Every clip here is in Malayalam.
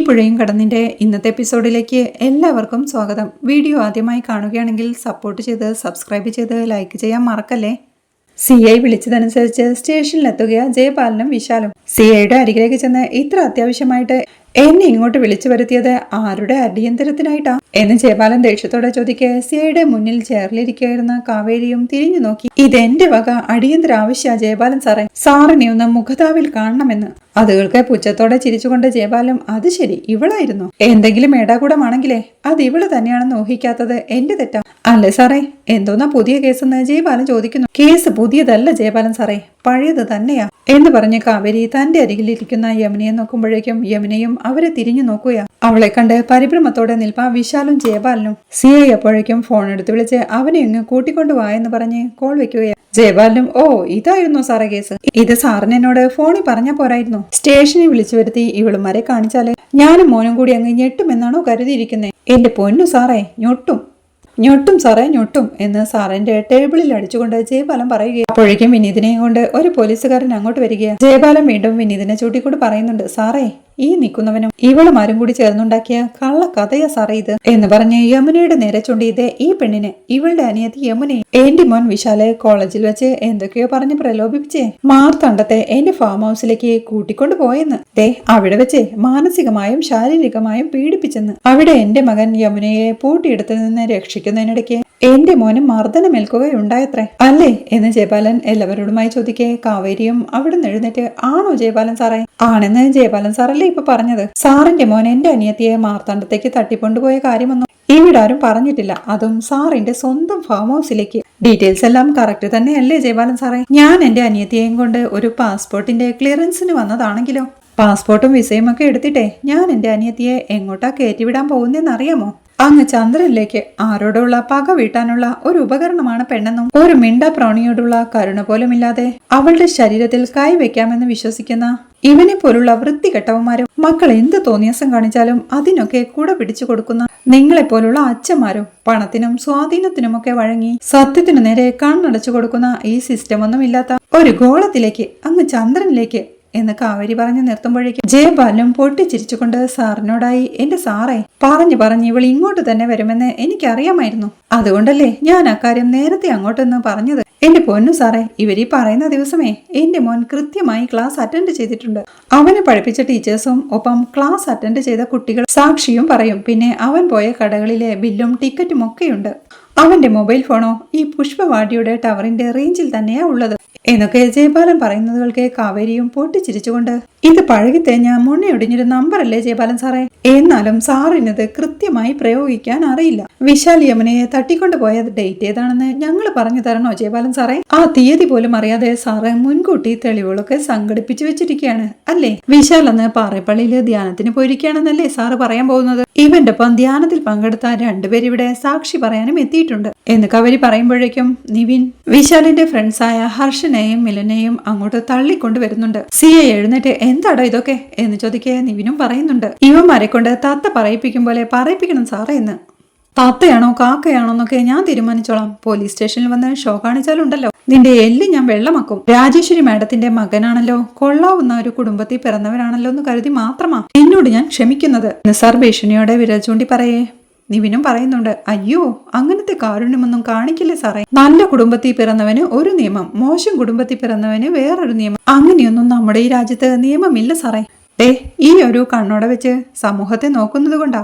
പുഴയും കടന്നിന്റെ ഇന്നത്തെ എപ്പിസോഡിലേക്ക് എല്ലാവർക്കും സ്വാഗതം. വീഡിയോ ആദ്യമായി കാണുകയാണെങ്കിൽ സപ്പോർട്ട് ചെയ്ത് സബ്സ്ക്രൈബ് ചെയ്ത് ലൈക്ക് ചെയ്യാൻ മറക്കല്ലേ. CI വിളിച്ചതനുസരിച്ച് സ്റ്റേഷനിലെത്തുകയാ ജയപാലനും വിശാലും. CIയുടെ അരികിലേക്ക് ചെന്ന് ഇത്ര അത്യാവശ്യമായിട്ട് എന്നെ ഇങ്ങോട്ട് വിളിച്ചു വരുത്തിയത് ആരുടെ അടിയന്തരത്തിനായിട്ടാ എന്ന് ജയപാലൻ ദേഷ്യത്തോടെ ചോദിക്കെ CIയുടെ മുന്നിൽ ചേർന്നിരിക്കുകയായിരുന്ന കാവേരിയും തിരിഞ്ഞു നോക്കി. ഇതെന്റെ വക അടിയന്തര ആവശ്യ ജയപാലൻ സാറേ, സാറിനെ ഒന്ന് മുഖതാവിൽ കാണണമെന്ന്. അതുകൾക്ക് പുച്ഛത്തോടെ ചിരിച്ചുകൊണ്ട് ജയപാലൻ, അത് ശരി, ഇവളായിരുന്നു. എന്തെങ്കിലും ഏടാകൂടമാണെങ്കിലേ അത് ഇവള് തന്നെയാണെന്ന് ഊഹിക്കാത്തത് എന്റെ തെറ്റാ അല്ലേ സാറേ? എന്തോന്നാ പുതിയ കേസെന്ന് ജയപാലൻ ചോദിക്കുന്നു. കേസ് പുതിയതല്ല ജയപാലൻ സാറേ, പഴയത് തന്നെയാ എന്ന് പറഞ്ഞ് കാവേരി തന്റെ അരികിലിരിക്കുന്ന യമുനയെ നോക്കുമ്പോഴേക്കും യമുനയും അവരെ തിരിഞ്ഞു നോക്കുകയാ. അവളെ കണ്ട് പരിഭ്രമത്തോടെ നിൽപ്പാ വിശാലും ജയപാലനും. CI അപ്പോഴേക്കും ഫോൺ എടുത്ത് വിളിച്ച് അവനെ ഇങ്ങ് കൂട്ടിക്കൊണ്ടുവാ എന്ന് പറഞ്ഞ് കോൾ വെക്കുകയാ. ജയപാലനും, ഓ ഇതായിരുന്നു സാറേ കേസ്. ഇത് സാറിന് എന്നോട് ഫോണിൽ പറഞ്ഞ പോരായിരുന്നു. സ്റ്റേഷനിൽ വിളിച്ചു വരുത്തി ഇവളുമാരെ കാണിച്ചാല് ഞാനും മോനും കൂടി അങ്ങ് ഞെട്ടുമെന്നാണോ കരുതിയിരിക്കുന്നത്? എന്റെ പൊന്നു സാറേ, ഞൊട്ടും സാറേ ഞൊട്ടും എന്ന് സാറിന്റെ ടേബിളിൽ അടിച്ചുകൊണ്ട് ജയപാലൻ പറയുകയാണ്. അപ്പോഴേക്കും വിനീതിനെയും കൊണ്ട് ഒരു പോലീസുകാരൻ അങ്ങോട്ട് വരികയാണ്. ജയപാലൻ വീണ്ടും വിനീതിനെ ചൂട്ടിക്കൊണ്ട് പറയുന്നുണ്ട്, സാറേ ഈ നിൽക്കുന്നവനും ഇവളുമാരും കൂടി ചേർന്നുണ്ടാക്കിയ കള്ളക്കഥയാ സാറേ ഇത് എന്ന് പറഞ്ഞ് യമുനയുടെ നേരെ ചൂണ്ടിയത് ഈ പെണ്ണിനെ, ഇവളുടെ അനിയത്തി യമുനയെ എന്റെ മോൻ വിശാലെ കോളേജിൽ വെച്ച് എന്തൊക്കെയോ പറഞ്ഞ് പ്രലോഭിപ്പിച്ചേ മാർത്തണ്ടത്തെ എന്റെ ഫാം ഹൗസിലേക്ക് കൂട്ടിക്കൊണ്ടു പോയെന്ന്. അവിടെ വെച്ച് മാനസികമായും ശാരീരികമായും പീഡിപ്പിച്ചെന്ന്. അവിടെ എന്റെ മകൻ യമുനയെ പൂട്ടിയെടുത്തു നിന്ന് രക്ഷിക്കുന്നതിനിടയ്ക്ക് എന്റെ മോന് മർദ്ദനമേൽക്കുകയുണ്ടായത്രേ അല്ലേ എന്ന് ജയപാലൻ എല്ലാവരോടുമായി ചോദിക്കേ കാവേരിയും അവിടെ നിന്ന് എഴുന്നേറ്റ്, ആണോ ജയപാലൻ സാറേ? ആണെന്ന് ജയപാലൻ സാറല്ലേ ഇപ്പൊ പറഞ്ഞത്. സാറിന്റെ മോൻ എന്റെ അനിയത്തിയെ മാർത്താണ്ഡത്തേക്ക് തട്ടിക്കൊണ്ടുപോയ കാര്യമൊന്നും ഇവിടെ ആരും പറഞ്ഞിട്ടില്ല, അതും സാറിന്റെ സ്വന്തം ഫാം ഹൗസിലേക്ക്. ഡീറ്റെയിൽസ് എല്ലാം കറക്റ്റ് തന്നെയല്ലേ ജയപാലൻ സാറേ? ഞാൻ എന്റെ അനിയത്തിയെയും കൊണ്ട് ഒരു പാസ്പോർട്ടിന്റെ ക്ലിയറൻസിന് വന്നതാണെങ്കിലോ പാസ്പോർട്ടും വിസയും ഒക്കെ എടുത്തിട്ടേ ഞാൻ എന്റെ അനിയത്തിയെ എങ്ങോട്ടാ കയറ്റിവിടാൻ പോകുന്നതെന്നറിയാമോ? അങ്ങ് ചന്ദ്രനിലേക്ക് ആരോടുള്ള പക വീട്ടാനുള്ള ഒരു ഉപകരണമാണ് പെണ്ണെന്നും ഒരു മിണ്ട പ്രാണിയോടുള്ള കരുണ പോലുമില്ലാതെ അവളുടെ ശരീരത്തിൽ കൈവയ്ക്കാമെന്ന് വിശ്വസിക്കുന്ന ഇവനെ പോലുള്ള വൃത്തികെട്ടവന്മാരും മക്കൾ എന്ത് തോന്നിയാസം കാണിച്ചാലും അതിനൊക്കെ കൂടെ പിടിച്ചു കൊടുക്കുന്ന നിങ്ങളെപ്പോലുള്ള അച്ഛന്മാരും പണത്തിനും സ്വാധീനത്തിനുമൊക്കെ വഴങ്ങി സത്യത്തിനു നേരെ കണ്ണടച്ചു കൊടുക്കുന്ന ഈ സിസ്റ്റം ഒന്നും ഇല്ലാത്ത ഒരു ഗോളത്തിലേക്ക് അങ്ങ് ചന്ദ്രനിലേക്ക് എന്ന് കാവേരി പറഞ്ഞു നിർത്തുമ്പോഴേക്കും ജയപാലനും പൊട്ടിച്ചിരിച്ചുകൊണ്ട്, സാറിനോടായി എന്റെ സാറേ, പറഞ്ഞു ഇവൾ ഇങ്ങോട്ട് തന്നെ വരുമെന്ന് എനിക്കറിയാമായിരുന്നു. അതുകൊണ്ടല്ലേ ഞാൻ അക്കാര്യം നേരത്തെ അങ്ങോട്ടൊന്ന് പറഞ്ഞത്. എന്റെ പൊന്നു സാറേ, ഇവരീ പറയുന്ന ദിവസമേ എന്റെ മോൻ കൃത്യമായി ക്ലാസ് അറ്റൻഡ് ചെയ്തിട്ടുണ്ട്. അവനെ പഠിപ്പിച്ച ടീച്ചേഴ്സും ഒപ്പം ക്ലാസ് അറ്റൻഡ് ചെയ്ത കുട്ടികൾ സാക്ഷിയും പറയും. പിന്നെ അവൻ പോയ കടകളിലെ ബില്ലും ടിക്കറ്റും ഒക്കെയുണ്ട്. അവന്റെ മൊബൈൽ ഫോണോ ഈ പുഷ്പവാടിയുടെ ടവറിന്റെ റേഞ്ചിൽ തന്നെയാ ഉള്ളത് എന്നൊക്കെ ജയപാലൻ പറയുന്നതുകൾക്ക് കാവേരിയും പൊട്ടിച്ചിരിച്ചുകൊണ്ട്, ഇത് പഴകിത്തേഞ്ഞ മുന്നയൊടിഞ്ഞൊരു നമ്പറല്ലേ ജയപാലൻ സാറേ? എന്നാലും സാറിനത് കൃത്യമായി പ്രയോഗിക്കാൻ അറിയില്ല. വിശാൽ യമുനയെ തട്ടിക്കൊണ്ടുപോയ ഡേറ്റ് ഏതാണെന്ന് ഞങ്ങൾ പറഞ്ഞു തരണോ ജയപാലൻ സാറേ? ആ തീയതി പോലും അറിയാതെ സാറ് മുൻകൂട്ടി തെളിവുകളൊക്കെ സംഘടിപ്പിച്ചു വെച്ചിരിക്കുകയാണ് അല്ലേ? വിശാൽ അന്ന് പാറേപ്പള്ളിയില് ധ്യാനത്തിന് പോയിരിക്കുകയാണെന്നല്ലേ സാറ് പറയാൻ പോകുന്നത്? ഇവന്റെ ഒപ്പം ധ്യാനത്തിൽ പങ്കെടുത്ത രണ്ടുപേരിവിടെ സാക്ഷി പറയാനും എത്തിയിട്ടുണ്ട് എന്ന് കവരി പറയുമ്പോഴേക്കും നിവിൻ വിശാലിന്റെ ഫ്രണ്ട്സായ ഹർഷനെയും മിലനെയും അങ്ങോട്ട് തള്ളിക്കൊണ്ട് വരുന്നുണ്ട്. CI എഴുന്നേറ്റ്, എന്താടോ ഇതൊക്കെ എന്ന് ചോദിക്കെ നിവിനും പറയുന്നുണ്ട്, ഇവന്മാരെ കൊണ്ട് തത്ത പറയിപ്പിക്കും പോലെ പറയിപ്പിക്കണം സാറേ എന്ന്. താത്തയാണോ കാക്കയാണോ എന്നൊക്കെ ഞാൻ തീരുമാനിച്ചോളാം. പോലീസ് സ്റ്റേഷനിൽ വന്ന് ഷോ കാണിച്ചാലുണ്ടല്ലോ നിന്റെ എല്ല് ഞാൻ വെള്ളമാക്കും. രാജേശ്വരി മാഡത്തിന്റെ മകനാണല്ലോ, കൊള്ളാവുന്ന ഒരു കുടുംബത്തിൽ പിറന്നവരാണല്ലോ എന്ന് കരുതി മാത്രമാ എന്നോട് ഞാൻ ക്ഷമിക്കുന്നത് നിസാർ ഭീഷണിയോടെ വിരൽ ചൂണ്ടി പറയേ. നിവിനും പറയുന്നുണ്ട്, അയ്യോ അങ്ങനത്തെ കാരുണ്യമൊന്നും കാണിക്കില്ലേ സാറേ. നല്ല കുടുംബത്തിൽ പിറന്നവന് ഒരു നിയമം, മോശം കുടുംബത്തിൽ പിറന്നവന് വേറൊരു നിയമം. അങ്ങനെയൊന്നും നമ്മുടെ ഈ രാജ്യത്ത് നിയമമില്ല സാറേ. ഈ ഒരു കണ്ണോടെ വെച്ച് സമൂഹത്തെ നോക്കുന്നത് കൊണ്ടാ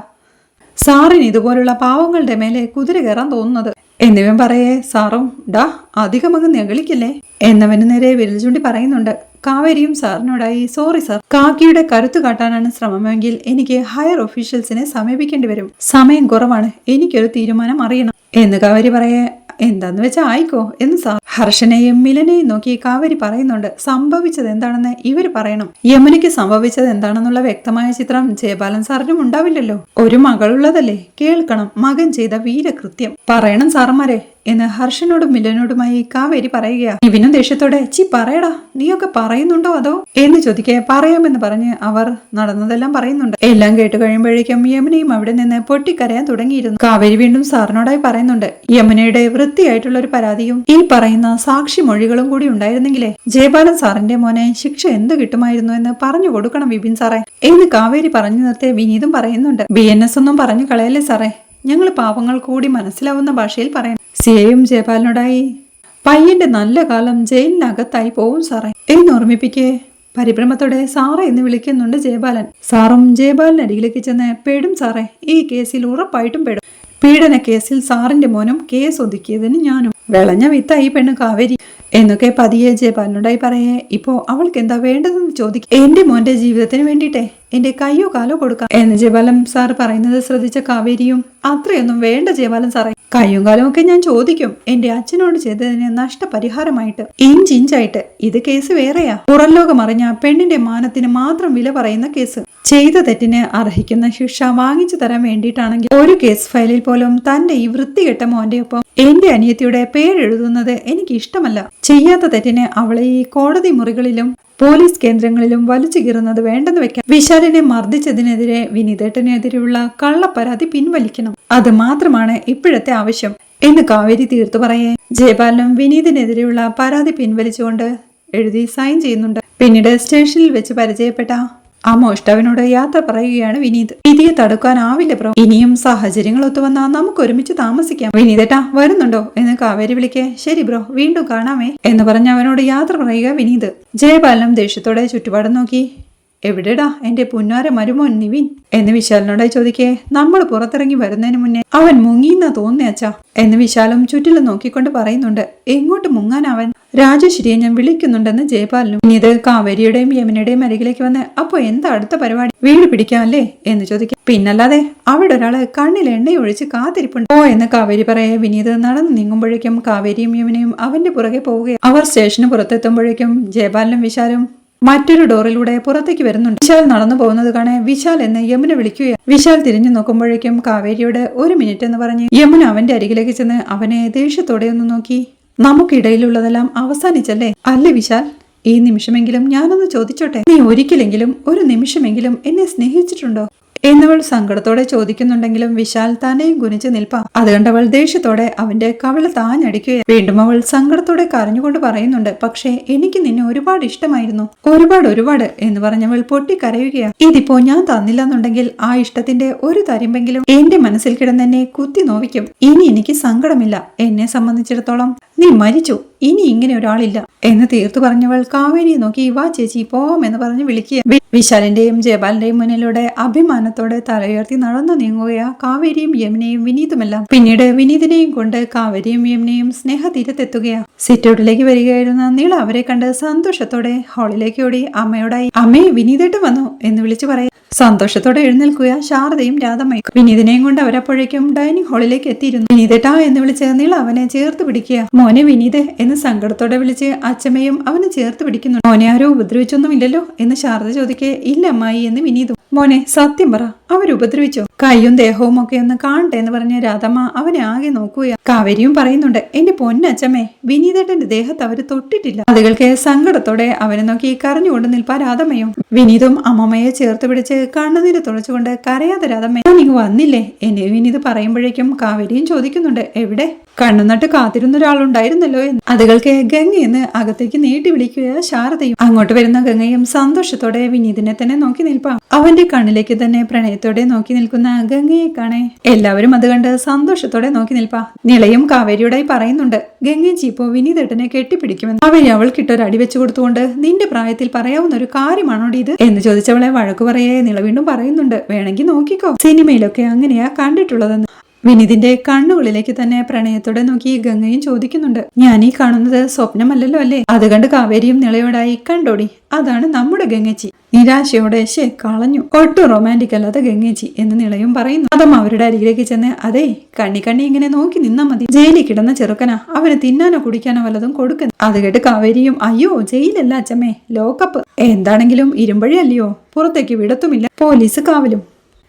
സാറിന് ഇതുപോലുള്ള പാവങ്ങളുടെ മേലെ കുതിര കയറാൻ തോന്നുന്നത് എന്നിവൻ പറയേ. സാറും ഡാ അധികം അങ്ങ് നെകളിക്കല്ലേ എന്നവന് നേരെ വിരൽ ചൂണ്ടി പറയുന്നുണ്ട്. കാവേരിയും സാറിനോടായി, സോറി സാർ, കാക്കിയുടെ കരുത്തു കാട്ടാനാണ് ശ്രമമെങ്കിൽ എനിക്ക് ഹയർ ഒഫീഷ്യൽസിനെ സമീപിക്കേണ്ടി വരും. സമയം കുറവാണ്, എനിക്കൊരു തീരുമാനം അറിയണം എന്ന് കാവേരി പറയേ. എന്താന്ന് വെച്ചാ ആയിക്കോ എന്ന് സാർ ഹർഷനെയും മിലനെയും നോക്കി കാവേരി പറയുന്നുണ്ട്. സംഭവിച്ചത് എന്താണെന്ന് ഇവര് പറയണം. യമുനയ്ക്ക് സംഭവിച്ചത് എന്താണെന്നുള്ള വ്യക്തമായ ചിത്രം ജയപാലൻ സാറിനും ഉണ്ടാവില്ലല്ലോ. ഒരു മകളുള്ളതല്ലേ, കേൾക്കണം മകൻ ചെയ്ത വീരകൃത്യം. പറയണം സാറന്മാരെ എന്ന് ഹർഷനോടും മിലനോടുമായി കാവേരി പറയുകയാ. നിവിനും ദേഷ്യത്തോടെ ചി പറയടാ, നീയൊക്കെ പറയുന്നുണ്ടോ അതോ എന്ന് ചോദിക്കെ പറയാമെന്ന് പറഞ്ഞ് അവർ നടന്നതെല്ലാം പറയുന്നുണ്ട്. എല്ലാം കേട്ട് കഴിയുമ്പോഴേക്കും യമുനയും അവിടെ നിന്ന് പൊട്ടിക്കരയാൻ തുടങ്ങിയിരുന്നു. കാവേരി വീണ്ടും സാറിനോടായി പറയുന്നുണ്ട്, യമുനയുടെ വൃത്തിയായിട്ടുള്ള ഒരു പരാതിയും ഈ പറയുന്ന സാക്ഷി മൊഴികളും കൂടി ഉണ്ടായിരുന്നെങ്കിലേ ജയപാലൻ സാറിന്റെ മോനെ ശിക്ഷ എന്ത് കിട്ടുമായിരുന്നു എന്ന് പറഞ്ഞു കൊടുക്കണം വിപിൻ സാറേ എന്ന് കാവേരി പറഞ്ഞു നിർത്തി വിനീതും പറയുന്നുണ്ട്. BNS ഒന്നും പറഞ്ഞു കളയല്ലേ സാറേ, ഞങ്ങൾ പാവങ്ങൾ കൂടി മനസ്സിലാവുന്ന ഭാഷയിൽ പറയണം. സിയയും ജയപാലനോടായി പയ്യന്റെ നല്ല കാലം ജയിലിനകത്തായി പോവും സാറേ എന്ന് ഓർമ്മിപ്പിക്കേ പരിഭ്രമത്തോടെ സാറേ എന്ന് വിളിക്കുന്നുണ്ട് ജയപാലൻ. സാറും ജയപാലൻ അരികിലേക്ക് ചെന്ന് പെടും സാറേ, ഈ കേസിൽ ഉറപ്പായിട്ടും പെടും. പീഡന കേസിൽ സാറിന്റെ മോനും കേസ് ഒതുക്കിയതിന് ഞാനും. വിളഞ്ഞ വിത്തായി പെണ്ണ് കാവേരി എന്നൊക്കെ പതിയെ ജയപാലനോടായി പറയേ ഇപ്പോ അവൾക്ക് എന്താ വേണ്ടതെന്ന് ചോദിക്കും. എന്റെ മോന്റെ ജീവിതത്തിന് വേണ്ടിയിട്ടേ എന്റെ കയ്യോ കാലോ കൊടുക്കാം എന്ന് ജയപാലൻ സാർ പറയുന്നത് ശ്രദ്ധിച്ച കാവേരിയും അത്രയൊന്നും വേണ്ട ജയപാലൻ സാറേ, കയ്യും കാലും ഒക്കെ ഞാൻ ചോദിക്കും എന്റെ അച്ഛനോട് ചെയ്തതിന് നഷ്ടപരിഹാരമായിട്ട് ഇഞ്ചിഞ്ചായിട്ട്. ഇത് കേസ് വേറെയാ, പുറം ലോകം അറിഞ്ഞ പെണ്ണിന്റെ മാനത്തിന് മാത്രം വില പറയുന്ന കേസ്. ചെയ്ത തെറ്റിന് അർഹിക്കുന്ന ശിക്ഷ വാങ്ങിച്ചു തരാൻ വേണ്ടിയിട്ടാണെങ്കിൽ ഒരു കേസ് ഫയലിൽ പോലും തന്റെ ഈ വൃത്തികെട്ട മോന്റെ ഒപ്പം എന്റെ അനിയത്തിയുടെ പേരെഴുതുന്നത് എനിക്ക് ഇഷ്ടമല്ല. ചെയ്യാത്ത തെറ്റിന് അവളെ ഈ കോടതി മുറികളിലും പോലീസ് കേന്ദ്രങ്ങളിലും വലിച്ചു കീറുന്നത് വേണ്ടെന്ന് വെക്കാം. വിശാലിനെ മർദ്ദിച്ചതിനെതിരെ വിനീതേട്ടനെതിരെയുള്ള കള്ളപ്പരാതി പിൻവലിക്കണം. അത് മാത്രമാണ് ഇപ്പോഴത്തെ ആവശ്യം എന്ന് കാവേരി തീർത്തു പറയേ ജയപാലനും വിനീതിനെതിരെയുള്ള പരാതി പിൻവലിച്ചുകൊണ്ട് എഴുതി സൈൻ ചെയ്യുന്നുണ്ട്. പിന്നീട് സ്റ്റേഷനിൽ വെച്ച് പരിചയപ്പെട്ട ആ മോഷ്ടാവിനോട് യാത്ര പറയുകയാണ് വിനീത്. വിധിയെ തടുക്കാനാവില്ല ബ്രോ, ഇനിയും സാഹചര്യങ്ങൾ ഒത്തുവന്നാൽ നമുക്ക് ഒരുമിച്ച് താമസിക്കാം. വിനീതേട്ടാ വരുന്നുണ്ടോ എന്ന് കാവേരി വിളിക്കേ ശരി ബ്രോ വീണ്ടും കാണാമേ എന്ന് പറഞ്ഞ് അവനോട് യാത്ര പറയുക വിനീത്. ജയപാലനം ദേഷ്യത്തോടെ ചുറ്റുപാടും നോക്കി എവിടെടാ എന്റെ പുന്നാര മരുമോൻ നിവിൻ എന്ന് വിശാലിനോടായി ചോദിക്കേ നമ്മൾ പുറത്തിറങ്ങി വരുന്നതിന് മുന്നേ അവൻ മുങ്ങിയെന്നാ തോന്നിയച്ചാ എന്ന് വിശാലും ചുറ്റിലും നോക്കിക്കൊണ്ട് പറയുന്നുണ്ട്. എങ്ങോട്ട് മുങ്ങാനവൻ, രാജശ്രീയെ ഞാൻ വിളിക്കുന്നുണ്ടെന്ന് ജയപാലനും. ഇനി ഇത് കാവേരിയുടെയും യമുനയുടെയും അരികിലേക്ക് വന്ന് അപ്പൊ എന്താ അടുത്ത പരിപാടി, വീട് പിടിക്കാമല്ലേ എന്ന് ചോദിക്കാം. പിന്നല്ലാതെ അവിടെ ഒരാള് കണ്ണിൽ എണ്ണയൊഴിച്ച് കാത്തിരിപ്പുണ്ട് ഓ എന്ന് കാവേരി പറയെ വിനീത് നടന്നു നീങ്ങുമ്പോഴേക്കും കാവേരിയും യമുനയും അവന്റെ പുറകെ പോവുകയാണ്. അവർ സ്റ്റേഷന് പുറത്തെത്തുമ്പോഴേക്കും ജയപാലനും വിശാലും മറ്റൊരു ഡോറിലൂടെ പുറത്തേക്ക് വരുന്നുണ്ട്. വിശാൽ നടന്നു പോകുന്നത് കാണെ വിശാൽ എന്ന് യമുന വിളിക്കുകയാണ്. വിശാൽ തിരിഞ്ഞു നോക്കുമ്പോഴേക്കും കാവേരിയോട് ഒരു മിനിറ്റ് എന്ന് പറഞ്ഞ് യമുന അവന്റെ അരികിലേക്ക് ചെന്ന് അവനെ ദേഷ്യത്തോടെ ഒന്ന് നോക്കി. നമുക്കിടയിലുള്ളതെല്ലാം അവസാനിച്ചല്ലേ അല്ലേ വിശാൽ, ഈ നിമിഷമെങ്കിലും ഞാനൊന്ന് ചോദിച്ചോട്ടെ, നീ ഒരിക്കലെങ്കിലും ഒരു നിമിഷമെങ്കിലും എന്നെ സ്നേഹിച്ചിട്ടുണ്ടോ എന്നവൾ സങ്കടത്തോടെ ചോദിക്കുന്നുണ്ടെങ്കിലും വിശാൽ തന്നെയും കുനിച്ച് നിൽപ്പാ. അത് കണ്ടവൾ ദേഷ്യത്തോടെ അവന്റെ കവിള് താഞ്ഞടിക്കുക. വീണ്ടും അവൾ സങ്കടത്തോടെ കരഞ്ഞുകൊണ്ട് പറയുന്നുണ്ട്, പക്ഷേ എനിക്ക് നിന്നെ ഒരുപാട് ഇഷ്ടമായിരുന്നു, ഒരുപാട് എന്ന് പറഞ്ഞവൾ പൊട്ടിക്കരയുകയാണ്. ഇതിപ്പോ ഞാൻ തന്നില്ലെന്നുണ്ടെങ്കിൽ ആ ഇഷ്ടത്തിന്റെ ഒരു തരിമ്പെങ്കിലും എന്റെ മനസ്സിൽ കിടന്നെന്നെ കുത്തി നോവിക്കും. ഇനി എനിക്ക് സങ്കടമില്ല, എന്നെ സംബന്ധിച്ചിടത്തോളം നീ മരിച്ചു, ഇനി ഇങ്ങനെ ഒരാളില്ല എന്ന് തീർത്തു പറഞ്ഞവൾ കാവേരിയെ നോക്കി വാ ചേച്ചി പോവാമെന്ന് പറഞ്ഞ് വിളിക്കുക. വിശാലിന്റെയും ജയപാലിന്റെയും മുന്നിലൂടെ അഭിമാനത്തോടെ തലയുയർത്തി നടന്നു നീങ്ങുകയാ കാവേരിയും യമുനയും വിനീതുമെല്ലാം. പിന്നീട് വിനീതിനെയും കൊണ്ട് കാവേരിയും യമുനയും സ്നേഹതീരത്തെത്തുകയാ. സിറ്റൗട്ടിലേക്ക് വരികയായിരുന്ന നീള അവരെ കണ്ട് സന്തോഷത്തോടെ ഹാളിലേക്ക് ഓടി അമ്മയോടായി അമ്മേ വിനീതേട്ടൻ വന്നു എന്ന് വിളിച്ചു പറയാം. സന്തോഷത്തോടെ എഴുന്നേൽക്കുക ശാരദയും രാധമ്മയും. വിനീതിനെയും കൊണ്ട് അവരപ്പോഴേക്കും ഡൈനിങ് ഹാളിലേക്ക് എത്തിയിരുന്നു. വിനീതേട്ടാ എന്ന് വിളിച്ച് നീള അവനെ ചേർത്ത് പിടിക്കുക. മോനെ വിനീത് എന്ന് സങ്കടത്തോടെ വിളിച്ച് അച്ഛമ്മയും അവനെ ചേർത്ത് പിടിക്കുന്നു. മോനെ ആരും ഉപദ്രവിച്ചൊന്നുമില്ലല്ലോ എന്ന് ശാരദ ചോദിക്കേ ഇല്ല അമ്മായി എന്ന് വിനീതും. മോനെ സത്യം പറ, അവരുപദ്രവിച്ചോ? കയ്യും ദേഹവും ഒക്കെ ഒന്ന് കാണട്ടെ എന്ന് പറഞ്ഞ രാധമ്മ അവനെ ആകെ നോക്കുക. കാവേരിയും പറയുന്നുണ്ട് എന്റെ പൊന്നച്ചമ്മേ വിനീതേട്ടന്റെ ദേഹത്ത് അവര് തൊട്ടിട്ടില്ല. അതുകൾക്ക് സങ്കടത്തോടെ അവനെ നോക്കി കരഞ്ഞുകൊണ്ട് നിൽപ്പാ രാധമ്മയും. വിനീതും അമ്മമ്മയെ ചേർത്ത് പിടിച്ച് കണ്ണുനീര് തുളച്ചുകൊണ്ട് കരയാതെ രാധമ്മ ഞാൻ ഇങ്ങ് വന്നില്ലേ എന്നെ വിനീത് പറയുമ്പോഴേക്കും കാവേരിയും ചോദിക്കുന്നുണ്ട് എവിടെ, കണ്ണുനട്ട് കാത്തിരുന്ന ഒരാളുണ്ടായിരുന്നല്ലോ എന്ന്. അതുകൾക്ക് ഗംഗയെന്ന് അകത്തേക്ക് നീട്ടി വിളിക്കുക ശാരദയും. അങ്ങോട്ട് വരുന്ന ഗംഗയും സന്തോഷത്തോടെ വിനീതിനെ തന്നെ നോക്കി നിൽപ്പാ. അവന്റെ കണ്ണിലേക്ക് തന്നെ പ്രണയത്തോടെ നോക്കി നിൽക്കുന്ന ഗംഗയെ കാണേ എല്ലാവരും അത് കണ്ട് സന്തോഷത്തോടെ നോക്കി നിൽപ്പാ. നിളയും കാവേരിയോടായി പറയുന്നുണ്ട് ഗംഗയും ചീപ്പോ വിനീതേട്ടനെ കെട്ടിപ്പിടിക്കുമെന്ന്. അവരെ അവൾക്കിട്ടൊരു അടി വെച്ചു കൊടുത്തുകൊണ്ട് നിന്റെ പ്രായത്തിൽ പറയാവുന്ന ഒരു കാര്യമാണോടി ഇത് എന്ന് ചോദിച്ചവളെ വഴക്കു പറയേ നിള വീണ്ടും പറയുന്നുണ്ട് വേണമെങ്കിൽ നോക്കിക്കോ, സിനിമയിലൊക്കെ അങ്ങനെയാ കണ്ടിട്ടുള്ളതെന്ന്. വിനീതിന്റെ കണ്ണുകളിലേക്ക് തന്നെ പ്രണയത്തോടെ നോക്കി ഗംഗയും ചോദിക്കുന്നുണ്ട് ഞാൻ ഈ കാണുന്നത് സ്വപ്നമല്ലല്ലോ അല്ലേ? അത് കണ്ട് കാവേരിയും നിളയോടായി കണ്ടോടി അതാണ് നമ്മുടെ ഗംഗച്ചി. നിരാശയോടെ കളഞ്ഞു, ഒട്ടും റൊമാൻറ്റിക് അല്ലാത്ത ഗംഗേച്ചി എന്ന് നിളയും പറയുന്നു. അതും അവരുടെ അരികിലേക്ക് ചെന്ന് അതെ കണ്ണി ഇങ്ങനെ നോക്കി നിന്നാ മതി, ജയിലിൽ കിടന്ന ചെറുക്കനാ, അവന് തിന്നാനോ കുടിക്കാനോ വല്ലതും കൊടുക്കുന്നു. അത് കേട്ട് കാവേരിയും അയ്യോ ജയിലല്ല അച്ഛമ്മേ ലോക്കപ്പ്, എന്താണെങ്കിലും ഇരുമ്പഴി അല്ലയോ, പുറത്തേക്ക് വിടത്തുമില്ല, പോലീസ് കാവലും,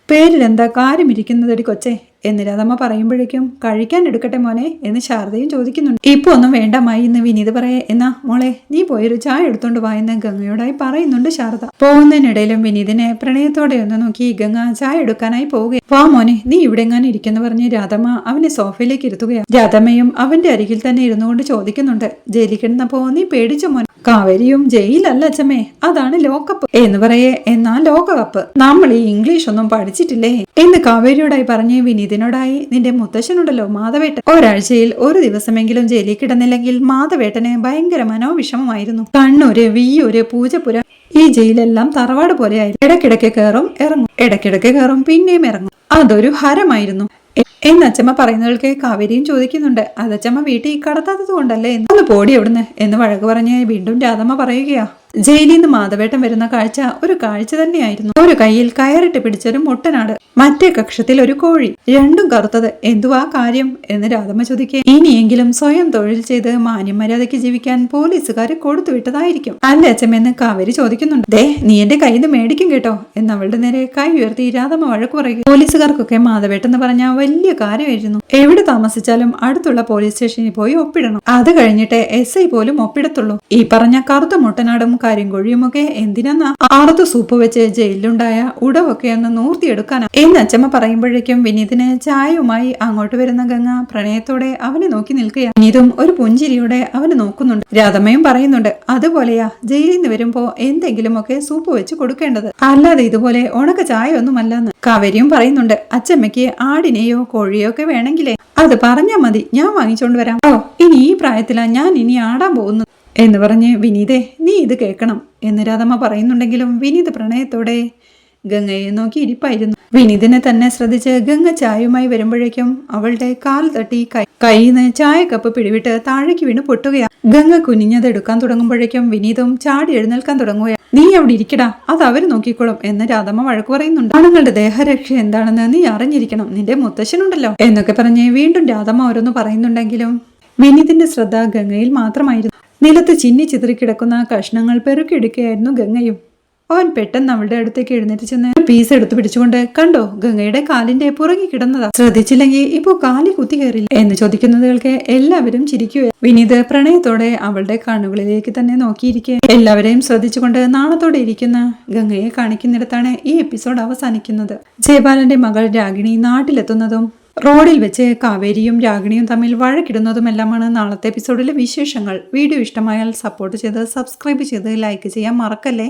പേരിലെന്താ കാര്യമിരിക്കുന്നതടി കൊച്ചേ എന്ന് രാധമ്മ പറയുമ്പോഴേക്കും കഴിക്കാൻ എടുക്കട്ടെ മോനെ എന്ന് ശാരദയും ചോദിക്കുന്നുണ്ട്. ഇപ്പൊ ഒന്നും വേണ്ടമായി എന്ന് വിനീത് പറയേ. എന്നാ മോളെ നീ പോയൊരു ചായ എടുത്തോണ്ട് വാ എന്ന് ഗംഗയോടായി പറയുന്നുണ്ട് ശാരദ. പോകുന്നതിനിടയിലും വിനീതിനെ പ്രണയത്തോടെ ഒന്ന് നോക്കി ഗംഗ ചായ എടുക്കാനായി പോവുകയാണ്. വാ മോനെ നീ ഇവിടെ എങ്ങാനും ഇരിക്കുന്നു പറഞ്ഞ് രാധമ്മ അവനെ സോഫയിലേക്ക് ഇരുത്തുകയാണ്. രാധമ്മയും അവന്റെ അരികിൽ തന്നെ ഇരുന്നുകൊണ്ട് ചോദിക്കുന്നുണ്ട്, ജയിലിൽ കിടന്നപ്പോ നീ പേടിച്ച മോനെ? കാവേരിയും ജയിലല്ല അച്ഛമ്മേ, അതാണ് ലോകകപ്പ് എന്ന് പറയേ. എന്നാ ലോകകപ്പ് നമ്മൾ ഈ ഇംഗ്ലീഷ് ഒന്നും പഠിച്ചിട്ടില്ലേ എന്ന് കാവേരിയോടായി പറഞ്ഞ് വിനീതിനോടായി, നിന്റെ മുത്തശ്ശനുണ്ടല്ലോ മാധവേട്ടൻ, ഒരാഴ്ചയിൽ ഒരു ദിവസമെങ്കിലും ജയിലിൽ കിടന്നില്ലെങ്കിൽ മാധവേട്ടന് ഭയങ്കര മനോവിഷമമായിരുന്നു. കണ്ണൂര്, വിയ്യൂര്, പൂജപ്പുര ഈ ജയിലെല്ലാം തറവാട് പോലെയായിരുന്നു. ഇടയ്ക്കിടയ്ക്ക് കയറും ഇറങ്ങും, ഇടയ്ക്കിടയ്ക്ക് കയറും പിന്നെയും ഇറങ്ങും. അതൊരു ഹരമായിരുന്നു എന്നച്ചമ്മ പറയുന്നവൾക്ക് കാവേരിയും ചോദിക്കുന്നുണ്ട്. അതച്ചമ്മ വീട്ടിൽ കടത്താത്തത് കൊണ്ടല്ലേ, ഒന്ന് പോടി എവിടുന്ന് എന്ന് വഴക്ക് പറഞ്ഞ് വീണ്ടും രാധമ്മ പറയുകയാ. ജയിലിൽ നിന്ന് മാധവേട്ടൻ വരുന്ന കാഴ്ച ഒരു കാഴ്ച തന്നെയായിരുന്നു. ഒരു കയ്യിൽ കയറിട്ട് പിടിച്ചൊരു മുട്ടനാട്, മറ്റേ കക്ഷത്തിൽ ഒരു കോഴി, രണ്ടും കറുത്തത്. എന്തുവാ കാര്യം എന്ന് രാധമ്മ ചോദിക്കേ. ഇനിയെങ്കിലും സ്വയം തൊഴിൽ ചെയ്ത് മാന്യമര്യാദയ്ക്ക് ജീവിക്കാൻ പോലീസുകാരെ കൊടുത്തു വിട്ടതായിരിക്കും അല്ലേ അച്ഛമെന്ന് കാവേരി ചോദിക്കുന്നുണ്ട്. ദേ നീ എന്റെ കയ്യിൽ നിന്ന് മേടിക്കും കേട്ടോ എന്ന് അവളുടെ നേരെ കൈ ഉയർത്തി രാധമ്മ വഴക്ക് പറയുക. പോലീസുകാർക്കൊക്കെ മാധവേട്ടൻ എന്ന് പറഞ്ഞാൽ വലിയ കാര്യമായിരുന്നു. എവിടെ താമസിച്ചാലും അടുത്തുള്ള പോലീസ് സ്റ്റേഷനിൽ പോയി ഒപ്പിടണം. അത് കഴിഞ്ഞിട്ട് SI പോലും ഒപ്പിടത്തുള്ളൂ. ഈ പറഞ്ഞ കറുത്ത മുട്ടനാടും കരിങ്കൊഴിയുമൊക്കെ എന്തിനാ ആർത്ത് സൂപ്പ് വെച്ച് ജയിലിലുണ്ടായ ഉടവൊക്കെ ഒന്ന് നൂർത്തിയെടുക്കാനാ എന്ന് അച്ചമ്മ പറയുമ്പോഴേക്കും വിനീതിന് ചായയുമായി അങ്ങോട്ട് വരുന്ന ഗംഗ പ്രണയത്തോടെ അവനെ നോക്കി നിൽക്കുകയാണ്. വിനീതും ഒരു പുഞ്ചിരിയോടെ അവനെ നോക്കുന്നുണ്ട്. രാധമ്മയും പറയുന്നുണ്ട്, അതുപോലെയാ ജയിലിൽ നിന്ന് വരുമ്പോ എന്തെങ്കിലുമൊക്കെ സൂപ്പ് വെച്ച് കൊടുക്കേണ്ടത്, അല്ലാതെ ഇതുപോലെ ഉണക്ക ചായ ഒന്നുമല്ലെന്ന് കാവേരിയും പറയുന്നുണ്ട്. അച്ചമ്മയ്ക്ക് ആടിനെയോ കോഴിയോ ഒക്കെ വേണമെങ്കിലേ അത് പറഞ്ഞാ മതി, ഞാൻ വാങ്ങിച്ചോണ്ട് വരാം. ഓ ഇനി ഈ പ്രായത്തിലാ ഞാൻ ഇനി ആടാൻ പോകുന്നത് എന്ന് പറഞ്ഞ് വിനീതേ നീ ഇത് കേൾക്കണം എന്ന് രാധമ്മ പറയുന്നുണ്ടെങ്കിലും വിനീത് പ്രണയത്തോടെ ഗംഗയെ നോക്കി ഇരിപ്പായിരുന്നു. വിനീതിനെ തന്നെ ശ്രദ്ധിച്ച് ഗംഗ ചായയുമായി വരുമ്പോഴേക്കും അവളുടെ കാൽ തട്ടി കൈന്ന് ചായക്കപ്പ് പിടിവിട്ട് താഴേക്ക് വീണ് പൊട്ടുകയാണ്. ഗംഗ കുനിഞ്ഞത് എടുക്കാൻ തുടങ്ങുമ്പോഴേക്കും വിനീതും ചാടി എഴുന്നേൽക്കാൻ തുടങ്ങുകയാണ്. നീ അവിടെ ഇരിക്കടാ, അത് അവര് നോക്കിക്കോളും എന്ന് രാധമ്മ വഴക്ക് പറയുന്നുണ്ട്. ആണുങ്ങളുടെ ദേഹരക്ഷ എന്താണെന്ന് നീ അറിഞ്ഞിരിക്കണം, നിന്റെ മുത്തശ്ശനുണ്ടല്ലോ എന്നൊക്കെ പറഞ്ഞ് വീണ്ടും രാധമ്മ ഓരോന്ന് പറയുന്നുണ്ടെങ്കിലും വിനീതിന്റെ ശ്രദ്ധ ഗംഗയിൽ മാത്രമായിരുന്നു. നിലത്ത് ചിന്നി ചിതറിക്കിടക്കുന്ന കഷ്ണങ്ങൾ പെറുക്കിയെടുക്കുകയായിരുന്നു ഗംഗയും. അവൻ പെട്ടെന്ന് അവളുടെ അടുത്തേക്ക് എഴുന്നേറ്റ് ചെന്ന് പീസ് എടുത്ത് പിടിച്ചുകൊണ്ട്, കണ്ടോ ഗംഗയുടെ കാലിന്റെ പുറകെ കിടന്നതാ, ശ്രദ്ധിച്ചില്ലെങ്കിൽ ഇപ്പോ കാലി കുത്തി കയറില്ല എന്ന് ചോദിക്കുന്നതുകൾക്ക് എല്ലാവരും ചിരിക്കുക. വിനീത് പ്രണയത്തോടെ അവളുടെ കണ്ണുകളിലേക്ക് തന്നെ നോക്കിയിരിക്കെ എല്ലാവരെയും ശ്രദ്ധിച്ചുകൊണ്ട് നാണത്തോടെ ഇരിക്കുന്ന ഗംഗയെ കാണിക്കുന്നിടത്താണ് ഈ എപ്പിസോഡ് അവസാനിക്കുന്നത്. ജയപാലന്റെ മകൾ രാഗിണി നാട്ടിലെത്തുന്നതും റോഡിൽ വെച്ച് കാവേരിയും രാഗിണിയും തമ്മിൽ വഴക്കിടുന്നതുമെല്ലാമാണ് നാളത്തെ എപ്പിസോഡിലെ വിശേഷങ്ങൾ. വീഡിയോ ഇഷ്ടമായാൽ സപ്പോർട്ട് ചെയ്ത് സബ്സ്ക്രൈബ് ചെയ്ത് ലൈക്ക് ചെയ്യാൻ മറക്കല്ലേ.